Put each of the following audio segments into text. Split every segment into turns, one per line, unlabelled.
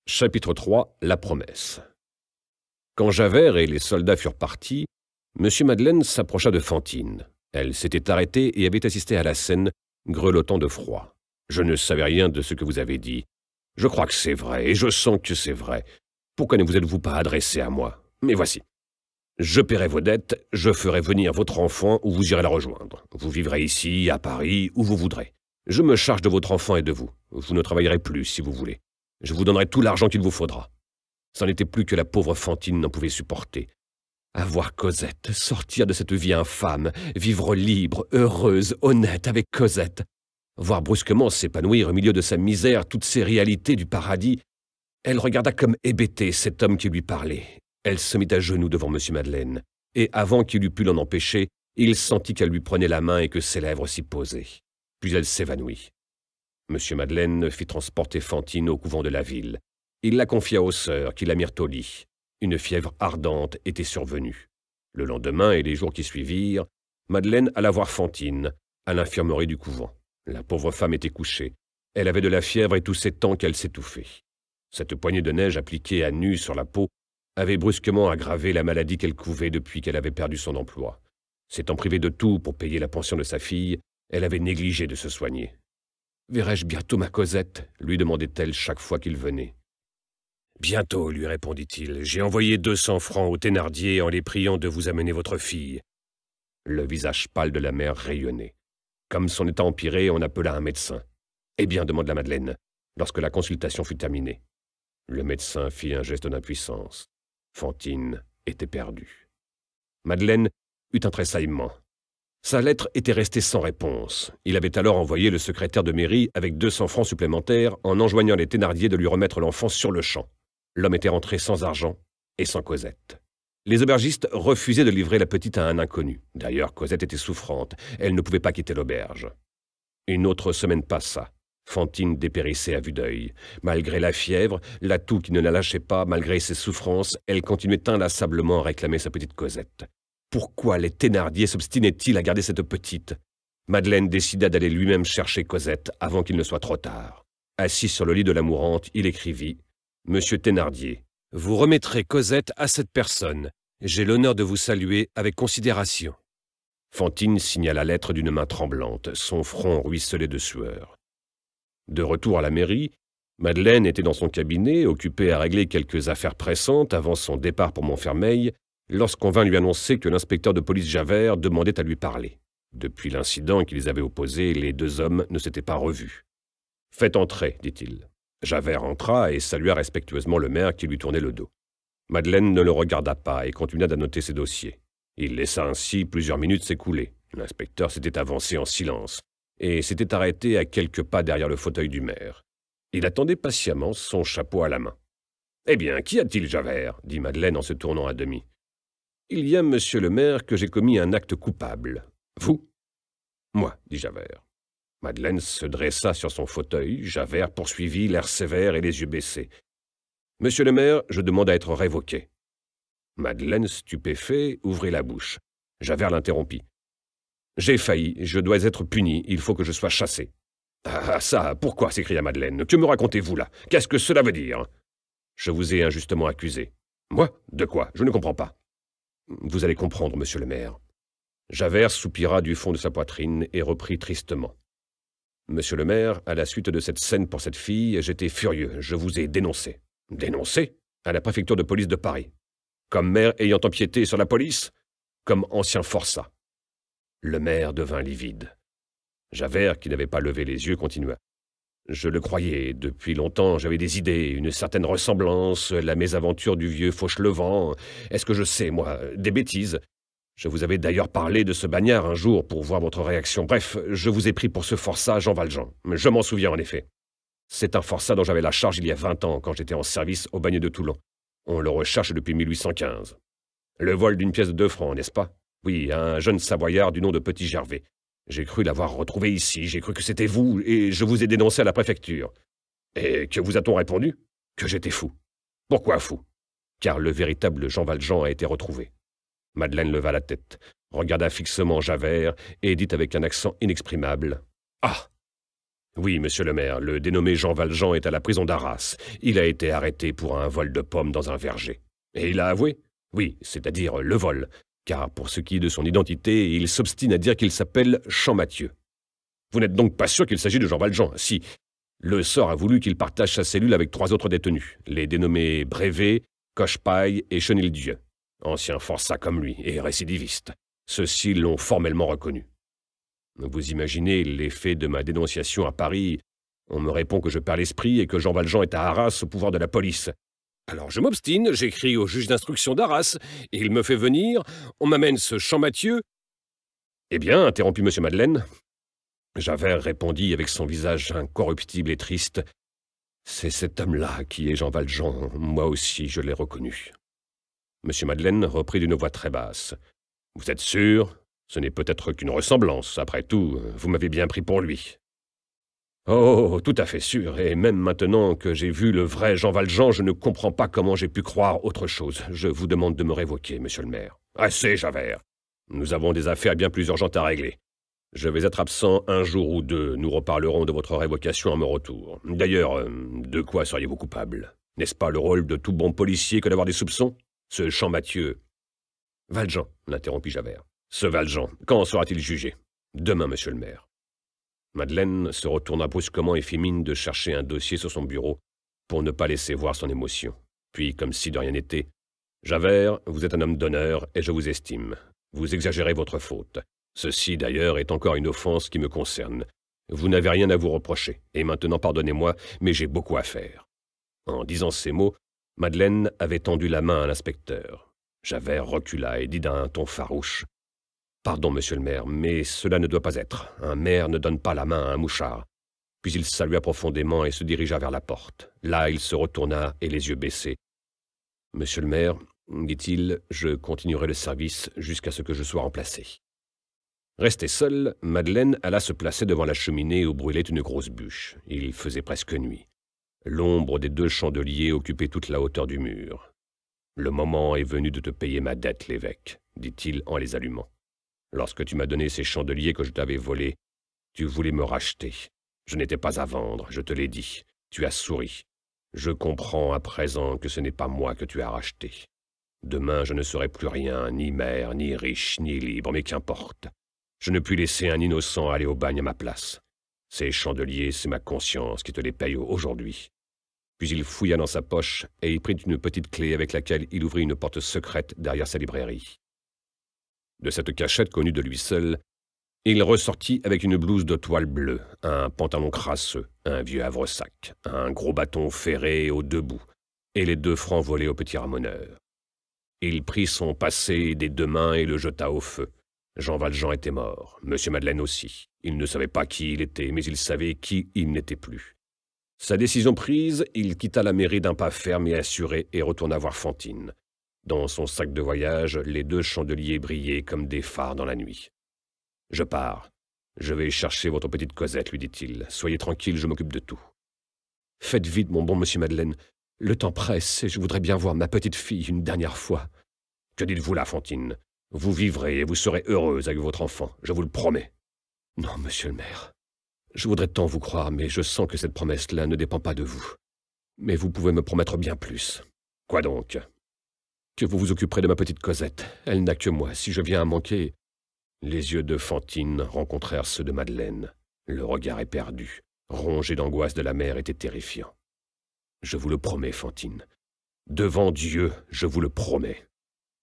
Chapitre 3 La promesse. Quand Javert et les soldats furent partis, M. Madeleine s'approcha de Fantine. Elle s'était arrêtée et avait assisté à la scène, grelottant de froid. « Je ne savais rien de ce que vous avez dit. Je crois que c'est vrai, et je sens que c'est vrai. Pourquoi ne vous êtes-vous pas adressé à moi? Mais voici. Je paierai vos dettes, je ferai venir votre enfant ou vous irez la rejoindre. Vous vivrez ici, à Paris, où vous voudrez. Je me charge de votre enfant et de vous. Vous ne travaillerez plus, si vous voulez. Je vous donnerai tout l'argent qu'il vous faudra. » C'en était plus que la pauvre Fantine n'en pouvait supporter. Avoir Cosette, sortir de cette vie infâme, vivre libre, heureuse, honnête avec Cosette. Voir brusquement s'épanouir au milieu de sa misère toutes ces réalités du paradis. Elle regarda comme hébétée cet homme qui lui parlait. Elle se mit à genoux devant M. Madeleine, et avant qu'il eût pu l'en empêcher, il sentit qu'elle lui prenait la main et que ses lèvres s'y posaient. Puis elle s'évanouit. M. Madeleine fit transporter Fantine au couvent de la ville. Il la confia aux sœurs qui la mirent au lit. Une fièvre ardente était survenue. Le lendemain et les jours qui suivirent, Madeleine alla voir Fantine, à l'infirmerie du couvent. La pauvre femme était couchée. Elle avait de la fièvre et tout s'étend qu'elle s'étouffait. Cette poignée de neige appliquée à nu sur la peau avait brusquement aggravé la maladie qu'elle couvait depuis qu'elle avait perdu son emploi. S'étant privée de tout pour payer la pension de sa fille, elle avait négligé de se soigner. « Verrai-je bientôt ma Cosette ?» lui demandait-elle chaque fois qu'il venait. « Bientôt, lui répondit-il. J'ai envoyé 200 francs aux Thénardier en les priant de vous amener votre fille. » Le visage pâle de la mère rayonnait. Comme son état empirait, on appela un médecin. « Eh bien, demanda Madeleine, lorsque la consultation fut terminée. » Le médecin fit un geste d'impuissance. Fantine était perdue. Madeleine eut un tressaillement. Sa lettre était restée sans réponse. Il avait alors envoyé le secrétaire de mairie avec 200 francs supplémentaires en enjoignant les Thénardier de lui remettre l'enfant sur le champ. L'homme était rentré sans argent et sans Cosette. Les aubergistes refusaient de livrer la petite à un inconnu. D'ailleurs, Cosette était souffrante. Elle ne pouvait pas quitter l'auberge. Une autre semaine passa. Fantine dépérissait à vue d'œil. Malgré la fièvre, la toux qui ne la lâchait pas, malgré ses souffrances, elle continuait inlassablement à réclamer sa petite Cosette. Pourquoi les Thénardier s'obstinaient-ils à garder cette petite? Madeleine décida d'aller lui-même chercher Cosette avant qu'il ne soit trop tard. Assis sur le lit de la mourante, il écrivit « Monsieur Thénardier, vous remettrez Cosette à cette personne. J'ai l'honneur de vous saluer avec considération. » Fantine signa la lettre d'une main tremblante. Son front ruisselait de sueur. De retour à la mairie, Madeleine était dans son cabinet, occupée à régler quelques affaires pressantes avant son départ pour Montfermeil, lorsqu'on vint lui annoncer que l'inspecteur de police Javert demandait à lui parler. Depuis l'incident qui les avait opposés, les deux hommes ne s'étaient pas revus. « Faites entrer, dit-il. » Javert entra et salua respectueusement le maire qui lui tournait le dos. Madeleine ne le regarda pas et continua d'annoter ses dossiers. Il laissa ainsi plusieurs minutes s'écouler. L'inspecteur s'était avancé en silence et s'était arrêté à quelques pas derrière le fauteuil du maire. Il attendait patiemment, son chapeau à la main. « Eh bien, qu'y a-t-il, Javert » dit Madeleine en se tournant à demi. « Il y a, monsieur le maire, que j'ai commis un acte coupable. »« Vous ?»« Moi, » dit Javert. Madeleine se dressa sur son fauteuil. Javert poursuivit, l'air sévère et les yeux baissés. « Monsieur le maire, je demande à être révoqué. » Madeleine, stupéfait, ouvrit la bouche. Javert l'interrompit. « J'ai failli, je dois être puni, il faut que je sois chassé. »« Ah, ça, pourquoi » s'écria Madeleine. « Que me racontez-vous là? Qu'est-ce que cela veut dire ?»« Je vous ai injustement accusé. »« Moi? De quoi? Je ne comprends pas. »« Vous allez comprendre, monsieur le maire. » Javert soupira du fond de sa poitrine et reprit tristement. « Monsieur le maire, à la suite de cette scène pour cette fille, j'étais furieux, je vous ai dénoncé. »« Dénoncé? À la préfecture de police de Paris. Comme maire ayant empiété sur la police? Comme ancien forçat. » Le maire devint livide. Javert, qui n'avait pas levé les yeux, continua. « Je le croyais. Depuis longtemps, j'avais des idées, une certaine ressemblance, la mésaventure du vieux Fauchelevent. Est-ce que je sais, moi, des bêtises? Je vous avais d'ailleurs parlé de ce bagnard un jour pour voir votre réaction. Bref, je vous ai pris pour ce forçat Jean Valjean. Je m'en souviens en effet. C'est un forçat dont j'avais la charge il y a 20 ans, quand j'étais en service au bagne de Toulon. On le recherche depuis 1815. Le vol d'une pièce de 2 francs, n'est-ce pas? Oui, un jeune Savoyard du nom de Petit Gervais. J'ai cru l'avoir retrouvé ici, j'ai cru que c'était vous, et je vous ai dénoncé à la préfecture. Et que vous a-t-on répondu? Que j'étais fou. Pourquoi fou? Car le véritable Jean Valjean a été retrouvé. Madeleine leva la tête, regarda fixement Javert et dit avec un accent inexprimable « Ah !» Oui, monsieur le maire, le dénommé Jean Valjean est à la prison d'Arras. Il a été arrêté pour un vol de pommes dans un verger. Et il a avoué? Oui, c'est-à-dire le vol. Car pour ce qui est de son identité, il s'obstine à dire qu'il s'appelle Champmathieu. Vous n'êtes donc pas sûr qu'il s'agit de Jean Valjean? Si. Le sort a voulu qu'il partage sa cellule avec 3 autres détenus, les dénommés Brévet, Cochepaille et Chenildieu, anciens forçats comme lui et récidivistes. Ceux-ci l'ont formellement reconnu. Vous imaginez l'effet de ma dénonciation à Paris. On me répond que je perds l'esprit et que Jean Valjean est à Arras au pouvoir de la police. Alors je m'obstine, j'écris au juge d'instruction d'Arras, et il me fait venir, on m'amène ce Champmathieu. Eh bien, interrompit M. Madeleine. Javert répondit avec son visage incorruptible et triste. C'est cet homme-là qui est Jean Valjean, moi aussi je l'ai reconnu. M. Madeleine reprit d'une voix très basse. Vous êtes sûr? Ce n'est peut-être qu'une ressemblance, après tout, vous m'avez bien pris pour lui. Oh, tout à fait sûr, et même maintenant que j'ai vu le vrai Jean Valjean, je ne comprends pas comment j'ai pu croire autre chose. Je vous demande de me révoquer, monsieur le maire. Assez, Javert. Nous avons des affaires bien plus urgentes à régler. Je vais être absent 1 jour ou 2, nous reparlerons de votre révocation à mon retour. D'ailleurs, de quoi seriez-vous coupable? N'est-ce pas le rôle de tout bon policier que d'avoir des soupçons? Ce Champmathieu... Valjean, l'interrompit Javert. Ce Valjean, quand sera-t-il jugé? Demain, monsieur le maire. Madeleine se retourna brusquement et fit mine de chercher un dossier sur son bureau pour ne pas laisser voir son émotion. Puis, comme si de rien n'était, « Javert, vous êtes un homme d'honneur et je vous estime. Vous exagérez votre faute. Ceci, d'ailleurs, est encore une offense qui me concerne. Vous n'avez rien à vous reprocher, et maintenant pardonnez-moi, mais j'ai beaucoup à faire. » En disant ces mots, Madeleine avait tendu la main à l'inspecteur. Javert recula et dit d'un ton farouche. Pardon, monsieur le maire, mais cela ne doit pas être. Un maire ne donne pas la main à un mouchard. Puis il salua profondément et se dirigea vers la porte. Là, il se retourna et les yeux baissés. Monsieur le maire, dit-il, je continuerai le service jusqu'à ce que je sois remplacé. Restée seule, Madeleine alla se placer devant la cheminée où brûlait une grosse bûche. Il faisait presque nuit. L'ombre des 2 chandeliers occupait toute la hauteur du mur. Le moment est venu de te payer ma dette, l'évêque, dit-il en les allumant. Lorsque tu m'as donné ces chandeliers que je t'avais volés, tu voulais me racheter. Je n'étais pas à vendre, je te l'ai dit. Tu as souri. Je comprends à présent que ce n'est pas moi que tu as racheté. Demain, je ne serai plus rien, ni maire, ni riche, ni libre, mais qu'importe. Je ne puis laisser un innocent aller au bagne à ma place. Ces chandeliers, c'est ma conscience qui te les paye aujourd'hui. Puis il fouilla dans sa poche et il prit une petite clé avec laquelle il ouvrit une porte secrète derrière sa librairie. De cette cachette connue de lui seul, il ressortit avec une blouse de toile bleue, un pantalon crasseux, un vieux havresac, un gros bâton ferré aux 2 bouts, et les 2 francs volés au petit ramoneur. Il prit son passé des 2 mains et le jeta au feu. Jean Valjean était mort, M. Madeleine aussi. Il ne savait pas qui il était, mais il savait qui il n'était plus. Sa décision prise, il quitta la mairie d'un pas ferme et assuré et retourna voir Fantine. Dans son sac de voyage, les 2 chandeliers brillaient comme des phares dans la nuit. « Je pars. Je vais chercher votre petite Cosette, lui dit-il. Soyez tranquille, je m'occupe de tout. »« Faites vite, mon bon monsieur Madeleine. Le temps presse et je voudrais bien voir ma petite fille une dernière fois. »« Que dites-vous là, Fantine? Vous vivrez et vous serez heureuse avec votre enfant, je vous le promets. »« Non, monsieur le maire. Je voudrais tant vous croire, mais je sens que cette promesse-là ne dépend pas de vous. Mais vous pouvez me promettre bien plus. »« Quoi donc? » Que vous vous occuperez de ma petite Cosette. Elle n'a que moi. Si je viens à manquer... Les yeux de Fantine rencontrèrent ceux de Madeleine. Le regard éperdu, rongé d'angoisse de la mère, était terrifiant. « Je vous le promets, Fantine. Devant Dieu, je vous le promets. »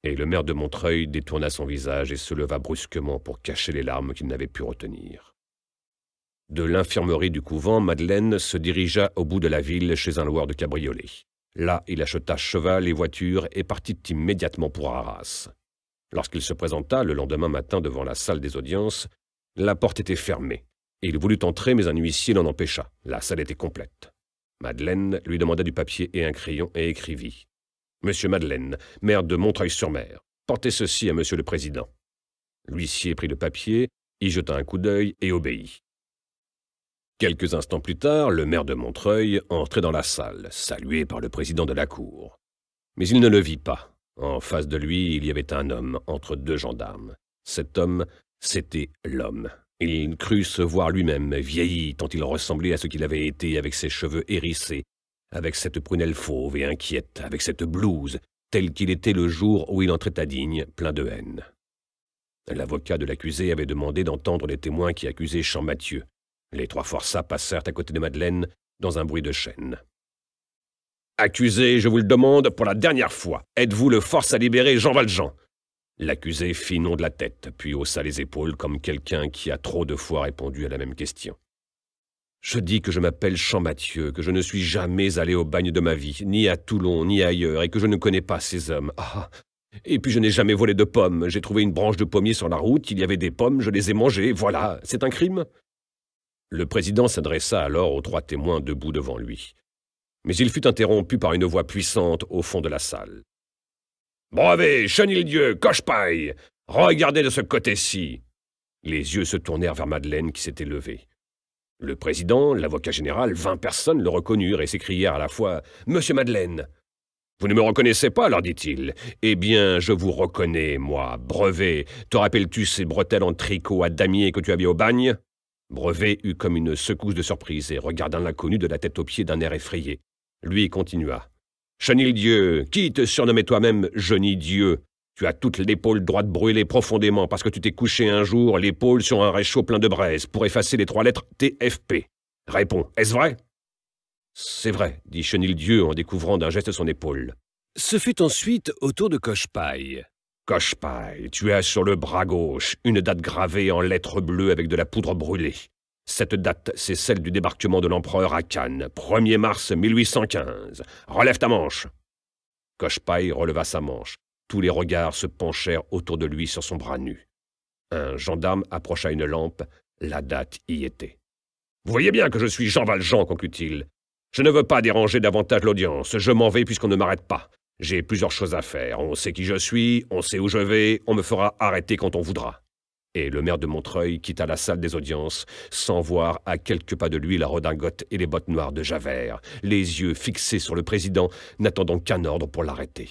Et le maire de Montreuil détourna son visage et se leva brusquement pour cacher les larmes qu'il n'avait pu retenir. De l'infirmerie du couvent, Madeleine se dirigea au bout de la ville chez un loueur de cabriolet. Là, il acheta cheval et voiture et partit immédiatement pour Arras. Lorsqu'il se présenta le lendemain matin devant la salle des audiences, la porte était fermée. Il voulut entrer, mais un huissier l'en empêcha. La salle était complète. Madeleine lui demanda du papier et un crayon et écrivit « Monsieur Madeleine, maire de Montreuil-sur-Mer, portez ceci à Monsieur le Président. » L'huissier prit le papier, y jeta un coup d'œil et obéit. Quelques instants plus tard, le maire de Montreuil entrait dans la salle, salué par le président de la cour. Mais il ne le vit pas. En face de lui, il y avait un homme entre 2 gendarmes. Cet homme, c'était l'homme, Il crut se voir lui-même vieilli tant il ressemblait à ce qu'il avait été avec ses cheveux hérissés, avec cette prunelle fauve et inquiète, avec cette blouse, tel qu'il était le jour où il entrait à Digne, plein de haine. L'avocat de l'accusé avait demandé d'entendre les témoins qui accusaient Champmathieu. Les trois forçats passèrent à côté de Madeleine dans un bruit de chaîne. « Accusé, je vous le demande pour la dernière fois, êtes-vous le force à libérer Jean Valjean ?» L'accusé fit non de la tête, puis haussa les épaules comme quelqu'un qui a trop de fois répondu à la même question. « Je dis que je m'appelle Champmathieu, que je ne suis jamais allé au bagne de ma vie, ni à Toulon, ni ailleurs, et que je ne connais pas ces hommes. Ah! Et puis je n'ai jamais volé de pommes. J'ai trouvé une branche de pommier sur la route, il y avait des pommes, je les ai mangées, voilà, c'est un crime ?» Le président s'adressa alors aux trois témoins debout devant lui. Mais il fut interrompu par une voix puissante au fond de la salle. « Brevet, Chenildieu, Cochepaille, regardez de ce côté-ci !» Les yeux se tournèrent vers Madeleine qui s'était levée. Le président, l'avocat général, 20 personnes le reconnurent et s'écrièrent à la fois « Monsieur Madeleine !»« Vous ne me reconnaissez pas ?» leur dit-il. « Eh bien, je vous reconnais, moi, Brevet. Te rappelles-tu ces bretelles en tricot à damier que tu avais au bagne ?» Brevet eut comme une secousse de surprise et regarda l'inconnu de la tête aux pieds d'un air effrayé. Lui continua. « Chenildieu, qui te surnommait toi-même Genie-Dieu? Tu as toute l'épaule droite brûlée profondément parce que tu t'es couché un jour l'épaule sur un réchaud plein de braise pour effacer les 3 lettres TFP. Réponds, est-ce vrai ?» « C'est vrai, » dit Chenildieu en découvrant d'un geste son épaule. Ce fut ensuite au tour de Cochepaille. « Cochepaille, tu as sur le bras gauche une date gravée en lettres bleues avec de la poudre brûlée. Cette date, c'est celle du débarquement de l'empereur à Cannes, 1er mars 1815. Relève ta manche. » Cochepaille releva sa manche. Tous les regards se penchèrent autour de lui sur son bras nu. Un gendarme approcha une lampe. La date y était. « Vous voyez bien que je suis Jean Valjean, conclut-il. Je ne veux pas déranger davantage l'audience. Je m'en vais puisqu'on ne m'arrête pas. J'ai plusieurs choses à faire. On sait qui je suis, on sait où je vais, on me fera arrêter quand on voudra. » Et le maire de Montreuil quitta la salle des audiences, sans voir à quelques pas de lui la redingote et les bottes noires de Javert, les yeux fixés sur le président, n'attendant qu'un ordre pour l'arrêter.